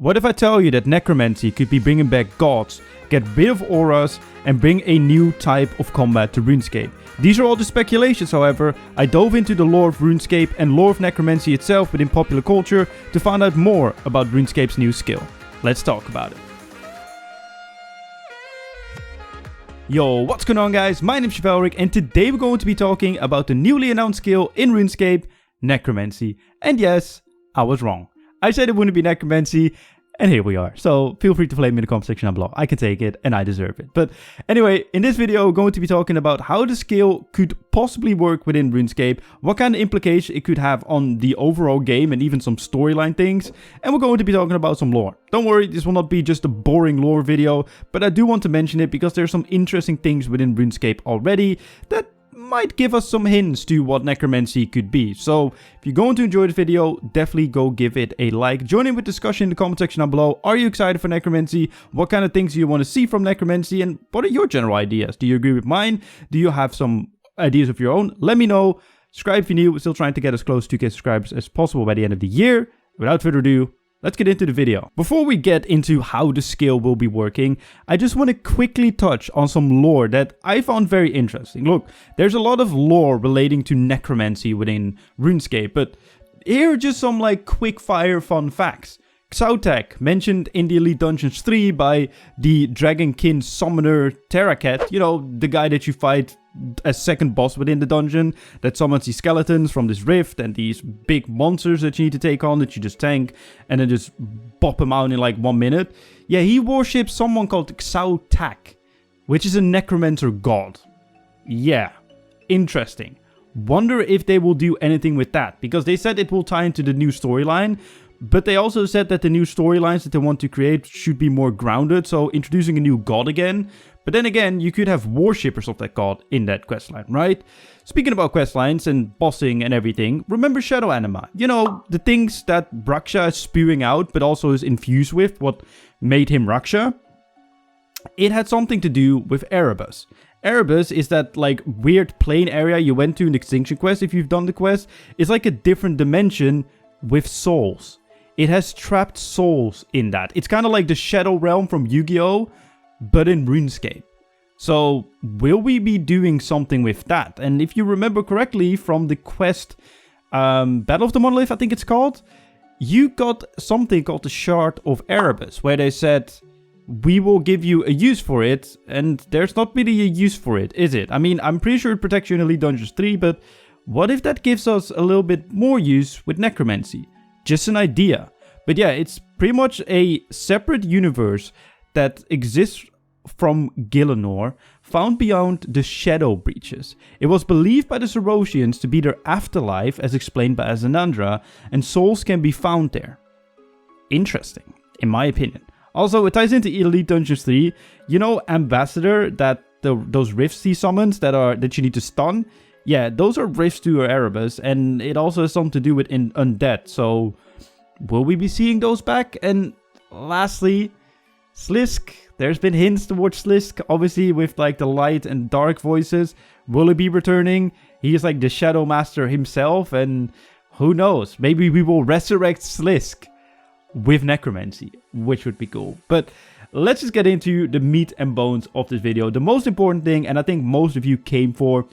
What if I tell you that Necromancy could be bringing back gods, get rid of auras, and bring a new type of combat to Runescape? These are all just speculations, however. I dove into the lore of Runescape and lore of Necromancy itself within popular culture to find out more about RuneScape's new skill. Let's talk about it. Yo, what's going on guys? My name's Chevalric and today we're going to be talking about the newly announced skill in RuneScape, Necromancy. And yes, I was wrong. I said it wouldn't be Necromancy, and here we are. So feel free to flame me in the comment section down below. I can take it, and I deserve it. But anyway, in this video, we're going to be talking about how the skill could possibly work within RuneScape, what kind of implication it could have on the overall game, and even some storyline things. And we're going to be talking about some lore. Don't worry, this will not be just a boring lore video, but I do want to mention it because there's some interesting things within RuneScape already that might give us some hints to what Necromancy could be. So if you're going to enjoy the video, definitely go give it a like. Join in with discussion in the comment section down below. Are you excited for Necromancy? What kind of things do you want to see from Necromancy? And what are your general ideas? Do you agree with mine? Do you have some ideas of your own? Let me know. Subscribe if you're new. We're still trying to get as close to 2K subscribers as possible by the end of the year. Without further ado, let's get into the video. Before we get into how the skill will be working, I just want to quickly touch on some lore that I found very interesting. Look, there's a lot of lore relating to Necromancy within RuneScape, but here are just some like quick fire fun facts. Xautek, mentioned in the Elite Dungeons 3 by the Dragonkin Summoner Terracat, you know, the guy that you fight as second boss within the dungeon, that summons these skeletons from this rift and these big monsters that you need to take on that you just tank and then just bop them out in like 1 minute. Yeah, he worships someone called Xautek, which is a necromancer god. Yeah, interesting. Wonder if they will do anything with that, because they said it will tie into the new storyline. But they also said that the new storylines that they want to create should be more grounded, so introducing a new god again. But then again, you could have worshippers of that god in that questline, right? Speaking about questlines and bossing and everything, remember Shadow Anima? You know, the things that Raksha is spewing out, but also is infused with, what made him Raksha? It had something to do with Erebus. Erebus is that like weird plane area you went to in the Extinction quest, if you've done the quest. It's like a different dimension with souls. It has trapped souls in that. It's kind of like the Shadow Realm from Yu-Gi-Oh! But in RuneScape. So, will we be doing something with that? And if you remember correctly from the quest Battle of the Monolith, I think it's called, you got something called the Shard of Erebus, where they said, we will give you a use for it, and there's not really a use for it, is it? I mean, I'm pretty sure it protects you in Elite Dungeons 3, but what if that gives us a little bit more use with Necromancy? Just an idea. But yeah, it's pretty much a separate universe that exists from Gielinor, found beyond the Shadow Breaches. It was believed by the Zerosians to be their afterlife, as explained by Azanandra, and souls can be found there. Interesting, in my opinion. Also, it ties into Elite Dungeons 3. You know, Ambassador, that those rifts he summons that you need to stun? Yeah, those are rifts to Erebus, and it also has something to do with undead, so will we be seeing those back? And lastly, Slisk. There's been hints towards Slisk, obviously with like the light and dark voices. Will he be returning? He is like the Shadow Master himself, and who knows? Maybe we will resurrect Slisk with Necromancy, which would be cool. But let's just get into the meat and bones of this video. The most important thing, and I think most of you came for,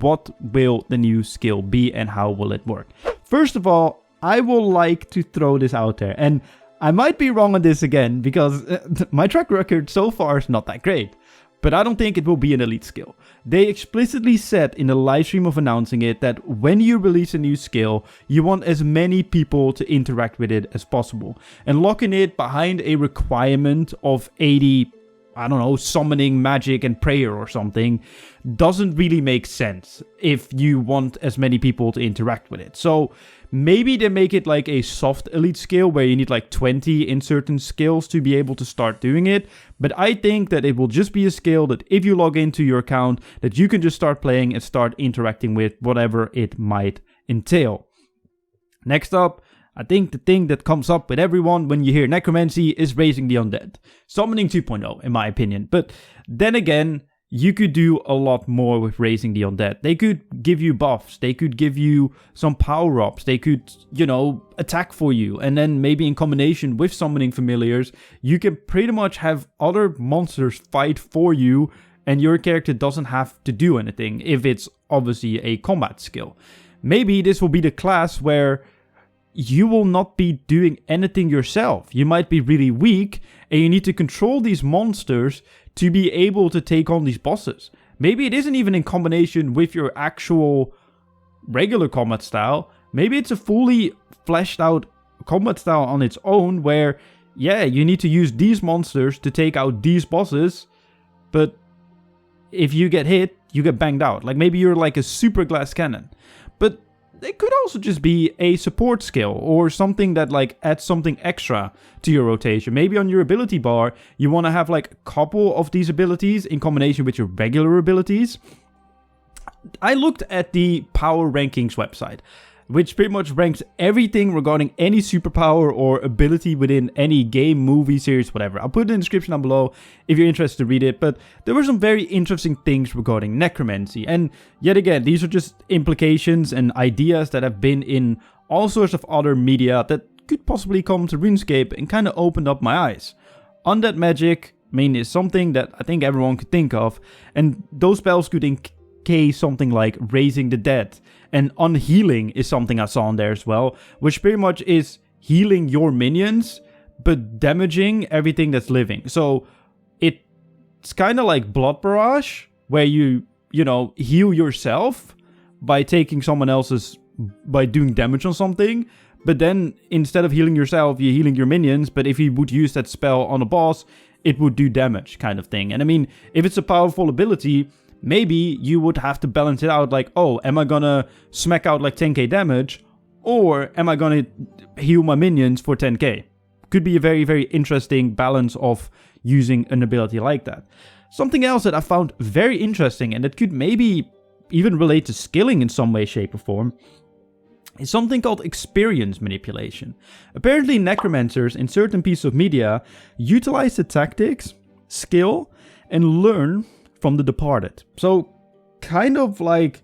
what will the new skill be and how will it work? First of all, I will like to throw this out there, and I might be wrong on this again because my track record so far is not that great, but I don't think it will be an elite skill. They explicitly said in the live stream of announcing it that when you release a new skill, you want as many people to interact with it as possible, and locking it behind a requirement of 80, I don't know, summoning, magic, and prayer or something doesn't really make sense if you want as many people to interact with it. So maybe they make it like a soft elite skill where you need like 20 in certain skills to be able to start doing it. But I think that it will just be a skill that if you log into your account, that you can just start playing and start interacting with whatever it might entail. Next up, I think the thing that comes up with everyone when you hear Necromancy is raising the undead. Summoning 2.0, in my opinion. But then again, you could do a lot more with raising the undead. They could give you buffs. They could give you some power-ups. They could, attack for you. And then maybe in combination with summoning familiars, you can pretty much have other monsters fight for you, and your character doesn't have to do anything if it's obviously a combat skill. Maybe this will be the class where you will not be doing anything yourself. You might be really weak, and you need to control these monsters to be able to take on these bosses. Maybe it isn't even in combination with your actual regular combat style. Maybe it's a fully fleshed out combat style on its own where, yeah, you need to use these monsters to take out these bosses, but if you get hit, you get banged out. Like maybe you're like a super glass cannon. But it could also just be a support skill or something that like adds something extra to your rotation. Maybe on your ability bar, you want to have like a couple of these abilities in combination with your regular abilities. I looked at the power rankings website, which pretty much ranks everything regarding any superpower or ability within any game, movie, series, whatever. I'll put it in the description down below if you're interested to read it, but there were some very interesting things regarding necromancy. And yet again, these are just implications and ideas that have been in all sorts of other media that could possibly come to RuneScape and kind of opened up my eyes. Undead magic, is something that I think everyone could think of, and those spells could encase something like raising the dead. And unhealing is something I saw in there as well, which pretty much is healing your minions, but damaging everything that's living. So it's kind of like Blood Barrage, where you heal yourself by taking someone else's, by doing damage on something. But then instead of healing yourself, you're healing your minions. But if you would use that spell on a boss, it would do damage kind of thing. And if it's a powerful ability, maybe you would have to balance it out like, oh, am I gonna smack out like 10k damage? Or am I gonna heal my minions for 10k? Could be a very, very interesting balance of using an ability like that. Something else that I found very interesting, and that could maybe even relate to skilling in some way, shape, or form, is something called experience manipulation. Apparently, necromancers in certain pieces of media utilize the tactics, skill, and learn from the departed. So kind of like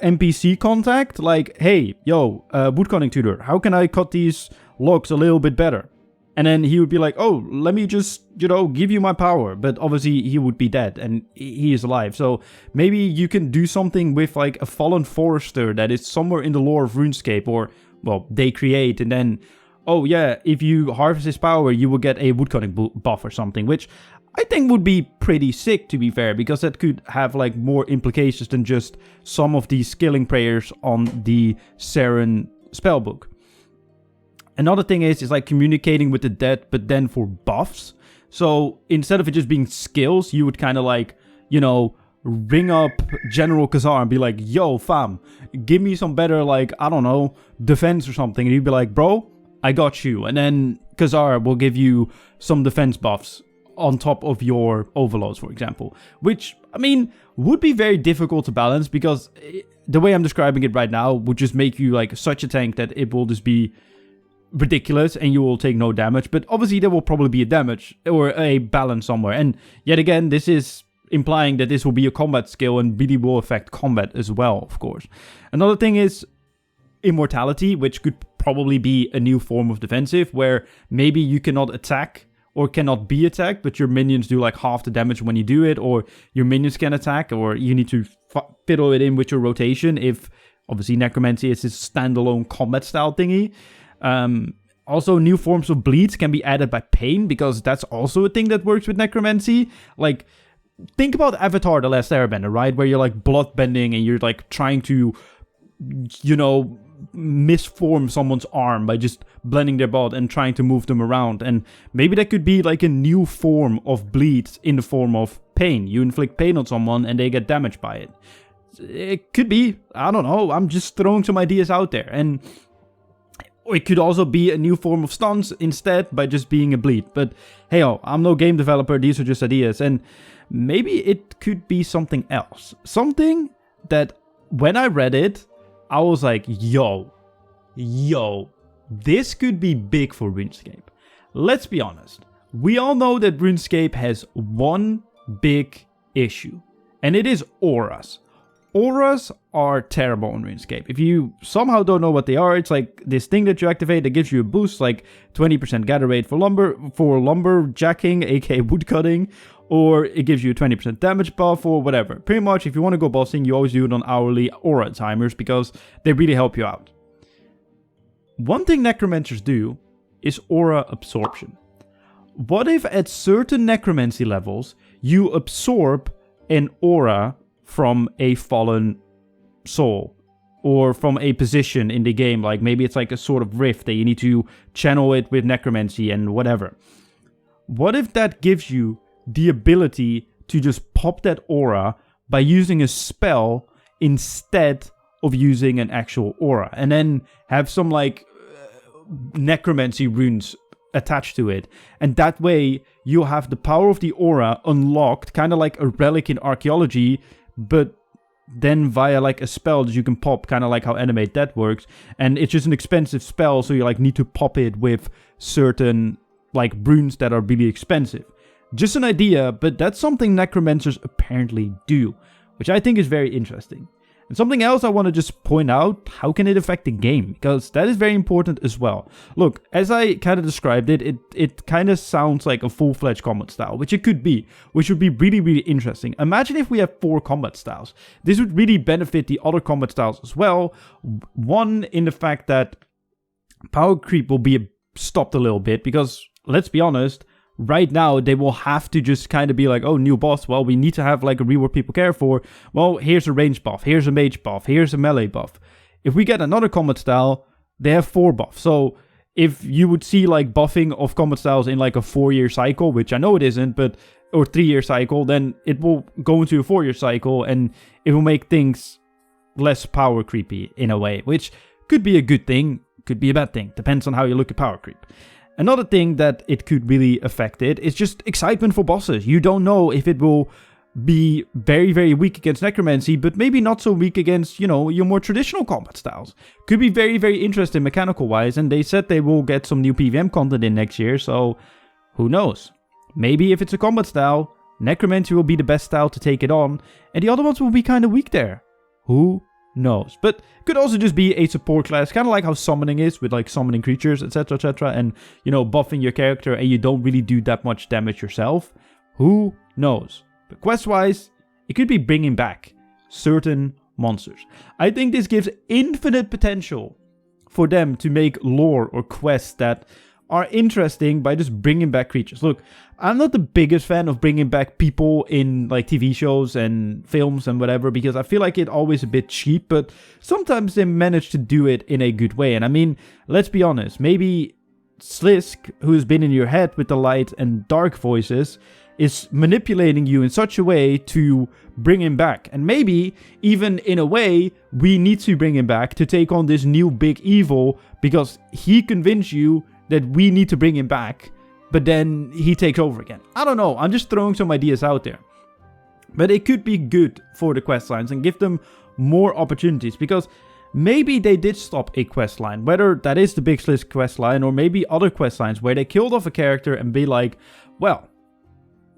NPC contact, like, hey, yo, woodcutting tutor, how can I cut these logs a little bit better? And then he would be like, oh, let me just, give you my power. But obviously he would be dead and he is alive. So maybe you can do something with like a fallen forester that is somewhere in the lore of RuneScape, or, well, they create, and then, oh yeah, if you harvest his power, you will get a woodcutting buff or something, which I think would be pretty sick, to be fair, because that could have like more implications than just some of these skilling prayers on the Saren spellbook. Another thing is like communicating with the dead, but then for buffs. So instead of it just being skills, you would kind of like, ring up General Kazar and be like, yo, fam, give me some better, like, I don't know, defense or something. And he'd be like, bro, I got you. And then Kazar will give you some defense buffs on top of your overloads, for example, which would be very difficult to balance, because the way I'm describing it right now would just make you like such a tank that it will just be ridiculous and you will take no damage. But obviously there will probably be a damage or a balance somewhere, and yet again, this is implying that this will be a combat skill and really will affect combat as well, of course. Another thing is immortality, which could probably be a new form of defensive, where maybe you cannot attack or cannot be attacked, but your minions do like half the damage when you do it, or your minions can attack, or you need to fiddle it in with your rotation if obviously necromancy is this standalone combat style thingy. Also, new forms of bleeds can be added by pain, because that's also a thing that works with necromancy. Like, think about Avatar: The Last Airbender, right? Where you're like blood bending and you're like trying to, misform someone's arm by just blending their blood and trying to move them around. And maybe that could be like a new form of bleeds in the form of pain. You inflict pain on someone and they get damaged by it. It could be, I don't know, I'm just throwing some ideas out there. And it could also be a new form of stuns instead, by just being a bleed. But hey, I'm no game developer, these are just ideas. And maybe it could be something else. Something that when I read it, I was like, yo, this could be big for RuneScape. Let's be honest. We all know that RuneScape has one big issue, and it is auras. Auras are terrible in RuneScape. If you somehow don't know what they are, it's like this thing that you activate that gives you a boost, like 20% gather rate for lumberjacking, aka woodcutting, or it gives you a 20% damage buff or whatever. Pretty much, if you want to go bossing, you always do it on hourly aura timers because they really help you out. One thing necromancers do is aura absorption. What if at certain necromancy levels you absorb an aura from a fallen soul or from a position in the game? Like maybe it's like a sort of rift that you need to channel it with necromancy and whatever. What if that gives you the ability to just pop that aura by using a spell instead of using an actual aura, and then have some like necromancy runes attached to it, and that way you'll have the power of the aura unlocked, kind of like a relic in archaeology, but then via like a spell that you can pop, kind of like how Animate Death works, and it's just an expensive spell, so you like need to pop it with certain like runes that are really expensive. Just an idea, but that's something necromancers apparently do, which I think is very interesting. And something else I want to just point out, how can it affect the game? Because that is very important as well. Look, as I kind of described it, it kind of sounds like a full-fledged combat style, which it could be, which would be really, really interesting. Imagine if we have 4 combat styles. This would really benefit the other combat styles as well. One, in the fact that power creep will be stopped a little bit, because let's be honest, right now they will have to just kind of be like, oh, new boss, well, we need to have like a reward people care for. Well, here's a range buff, here's a mage buff, here's a melee buff. If we get another combat style, they have 4 buffs. So if you would see like buffing of combat styles in like a 4-year cycle, which I know it isn't, but or 3-year cycle, then it will go into a 4-year cycle, and it will make things less power creepy in a way, which could be a good thing, could be a bad thing, depends on how you look at power creep. Another thing that it could really affect it is just excitement for bosses. You don't know if it will be very, very weak against necromancy, but maybe not so weak against, you know, your more traditional combat styles. Could be very, very interesting mechanical wise, and they said they will get some new PvM content in next year, so who knows? Maybe if it's a combat style, necromancy will be the best style to take it on, and the other ones will be kind of weak there. Who knows? But could also just be a support class, kind of like how summoning is, with like summoning creatures, etc, etc, and, you know, buffing your character, and you don't really do that much damage yourself. Who knows? But quest wise, it could be bringing back certain monsters. I think this gives infinite potential for them to make lore or quests that are interesting by just bringing back creatures. Look, I'm not the biggest fan of bringing back people in like TV shows and films and whatever, because I feel like it's always a bit cheap, but sometimes they manage to do it in a good way. And I mean, let's be honest, maybe Slisk, who's been in your head with the light and dark voices, is manipulating you in such a way to bring him back. And maybe even in a way, we need to bring him back to take on this new big evil, because he convinced you that we need to bring him back, but then he takes over again. I don't know, I'm just throwing some ideas out there. But it could be good for the quest lines and give them more opportunities, because maybe they did stop a quest line, whether that is the Big Slisk quest line or maybe other quest lines where they killed off a character and be like, well,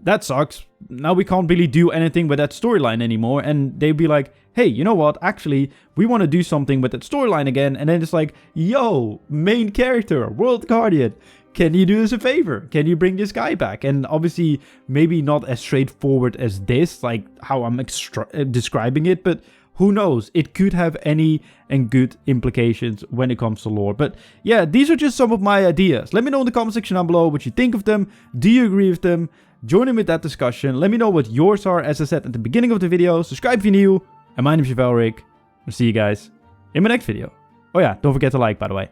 that sucks, now we can't really do anything with that storyline anymore, and they'd be like, hey, you know what, actually, we want to do something with that storyline again, and then it's like, yo, main character, World Guardian, can you do us a favor? Can you bring this guy back? And obviously, maybe not as straightforward as this, like how I'm describing it, but who knows? It could have any and good implications when it comes to lore. But yeah, these are just some of my ideas. Let me know in the comment section down below what you think of them. Do you agree with them? Join in with that discussion. Let me know what yours are, as I said at the beginning of the video. Subscribe if you're new. And my name is Velric. I'll see you guys in my next video. Oh yeah, don't forget to like, by the way.